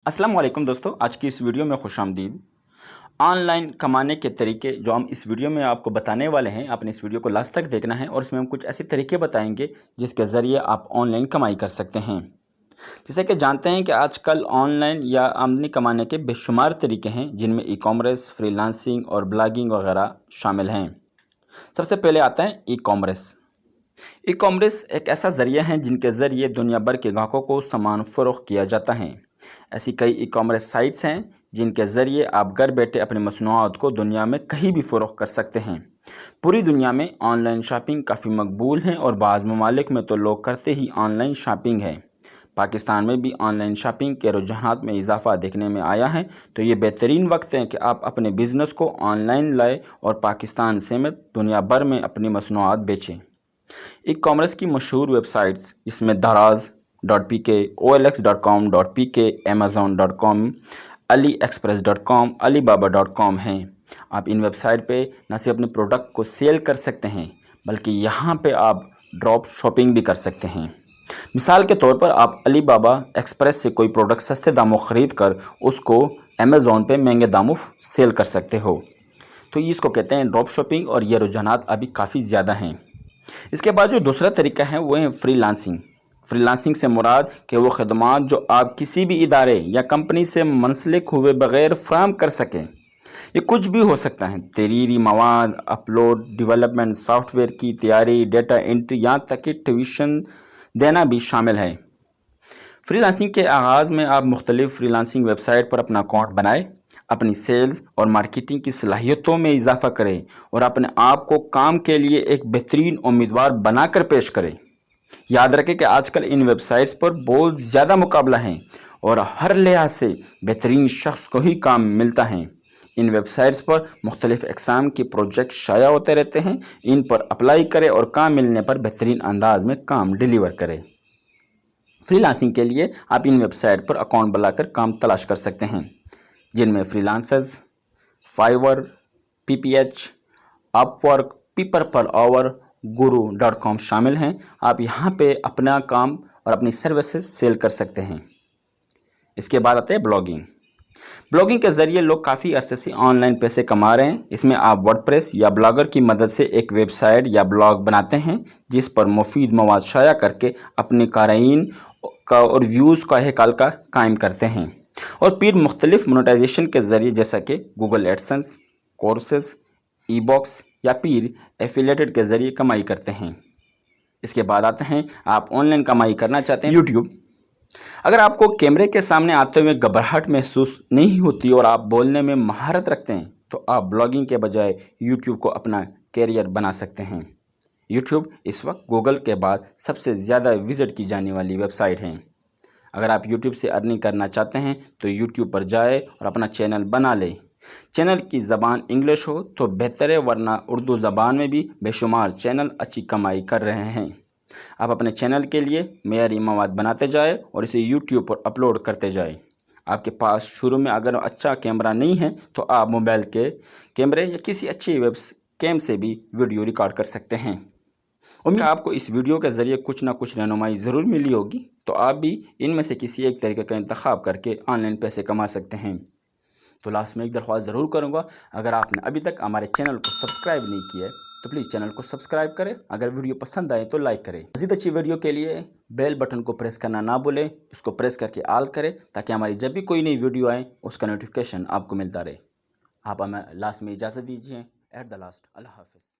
अस्सलाम वालेकुम दोस्तों, आज की इस वीडियो में खुश आमदीद। ऑनलाइन कमाने के तरीके जो हम इस वीडियो में आपको बताने वाले हैं, आपने इस वीडियो को लास्ट तक देखना है और इसमें हम कुछ ऐसे तरीके बताएंगे जिसके ज़रिए आप ऑनलाइन कमाई कर सकते हैं। जैसे कि जानते हैं कि आजकल ऑनलाइन या आमदनी कमाने के बेशुमार तरीके हैं, जिनमें ई कॉमर्स, फ्रीलांसिंग और ब्लॉगिंग वगैरह शामिल हैं। सबसे पहले आता है ई कॉमर्स। ई कॉमर्स एक ऐसा ज़रिया है जिनके ज़रिए दुनिया भर के ग्राहकों को सामान फ़रोख्त किया जाता है। ऐसी कई ई कॉमर्स साइट्स हैं जिनके ज़रिए आप घर बैठे अपनी मसनूआत को दुनिया में कहीं भी फ़रोख्त कर सकते हैं। पूरी दुनिया में ऑनलाइन शॉपिंग काफ़ी मकबूल है और बाज़ ममालिक में तो लोग करते ही ऑनलाइन शॉपिंग है। पाकिस्तान में भी ऑनलाइन शॉपिंग के रुझानात में इजाफ़ा देखने में आया है, तो ये बेहतरीन वक्त है कि आप अपने बिज़नेस को ऑनलाइन लाएँ और पाकिस्तान समेत दुनिया भर में अपनी मसनूआत बेचें। ई कॉमर्स की मशहूर वेबसाइट्स इसमें daraz.pk, olx.com.pk, amazon.com, aliexpress.com, alibaba.com हैं। आप इन वेबसाइट पे न सिर्फ अपने प्रोडक्ट को सेल कर सकते हैं बल्कि यहाँ पे आप ड्रॉप शॉपिंग भी कर सकते हैं। मिसाल के तौर पर आप अलीबाबा एक्सप्रेस से कोई प्रोडक्ट सस्ते दामों ख़रीद कर उसको अमेज़ॉन पे महंगे दामों सेल कर सकते हो। तो इसको कहते हैं ड्रॉप शॉपिंग और ये रुझानात अभी काफ़ी ज़्यादा हैं। इसके बाद जो दूसरा तरीका है वो है फ्रीलांसिंग। फ्रीलांसिंग से मुराद कि वो ख़दमात जो आप किसी भी इदारे या कंपनी से मुंसलिक हुए बग़ैर फ़राहम कर सकें। ये कुछ भी हो सकता है, तहरीरी मवाद, अपलोड, डेवलपमेंट, सॉफ्टवेयर की तैयारी, डेटा एंट्री, यहाँ तक कि ट्यूशन देना भी शामिल है। फ्रीलांसिंग के आगाज़ में आप मुख्तलिफ़ फ्रीलांसिंग वेबसाइट पर अपना अकाउंट बनाएं, अपनी सेल्स और मार्केटिंग की सलाहियतों में इजाफ़ा करें और अपने आप को काम के लिए एक बेहतरीन उम्मीदवार बनाकर पेश करें। याद रखें कि आजकल इन वेबसाइट्स पर बहुत ज़्यादा मुकाबला है और हर लिहाज से बेहतरीन शख्स को ही काम मिलता है। इन वेबसाइट्स पर मुख्तलिफ़ अक़साम के प्रोजेक्ट शाया होते रहते हैं। इन पर अप्लाई करें और काम मिलने पर बेहतरीन अंदाज में काम डिलीवर करें। फ्रीलांसिंग के लिए आप इन वेबसाइट पर अकाउंट बनाकर काम तलाश कर सकते हैं, जिनमें Freelancers, Fiverr, PPH, Upwork, People Per Hour, guru.com शामिल हैं। आप यहाँ पे अपना काम और अपनी सर्विसेज सेल कर सकते हैं। इसके बाद आते हैं ब्लॉगिंग। ब्लॉगिंग के ज़रिए लोग काफ़ी अरसे से ऑनलाइन पैसे कमा रहे हैं। इसमें आप वर्डप्रेस या ब्लॉगर की मदद से एक वेबसाइट या ब्लॉग बनाते हैं जिस पर मुफीद मवाद शाया करके अपने क़ारीन का और व्यूज़ का हकाल कायम करते हैं और फिर मुख्तलिफ मोनेटाइजेशन के ज़रिए जैसा कि गूगल एडसेंस, कोर्सेस, ई-बॉक्स या फिर एफिलिएटेड के ज़रिए कमाई करते हैं। इसके बाद आते हैं आप ऑनलाइन कमाई करना चाहते हैं यूट्यूब। अगर आपको कैमरे के सामने आते हुए घबराहट महसूस नहीं होती और आप बोलने में महारत रखते हैं तो आप ब्लॉगिंग के बजाय यूट्यूब को अपना कैरियर बना सकते हैं। यूट्यूब इस वक्त गूगल के बाद सबसे ज़्यादा विज़िट की जाने वाली वेबसाइट है। अगर आप यूट्यूब से अर्निंग करना चाहते हैं तो यूट्यूब पर जाए और अपना चैनल बना लें। चैनल की ज़बान इंग्लिश हो तो बेहतर है, वरना उर्दू ज़बान में भी बेशुमार चैनल अच्छी कमाई कर रहे हैं। आप अपने चैनल के लिए मेयारी मवाद बनाते जाए और इसे यूट्यूब पर अपलोड करते जाए। आपके पास शुरू में अगर अच्छा कैमरा नहीं है तो आप मोबाइल के कैमरे या किसी अच्छी वेब कैम से भी वीडियो रिकॉर्ड कर सकते हैं। उम्मीद आपको इस वीडियो के ज़रिए कुछ ना कुछ रहनुमाई ज़रूर मिली होगी, तो आप भी इनमें से किसी एक तरीके का इंतखाब करके ऑनलाइन पैसे कमा सकते हैं। तो लास्ट में एक दरख्वास्त ज़रूर करूँगा, अगर आपने अभी तक हमारे चैनल को सब्सक्राइब नहीं किया है तो प्लीज़ चैनल को सब्सक्राइब करें। अगर वीडियो पसंद आए तो लाइक करें। मज़ीद अच्छी वीडियो के लिए बेल बटन को प्रेस करना ना भूलें, इसको प्रेस करके ऑल करें ताकि हमारी जब भी कोई नई वीडियो आए उसका नोटिफिकेशन आपको मिलता रहे। आप हमें लास्ट में इजाज़त दीजिए। एट द लास्ट, अल्लाह हाफ़िज़।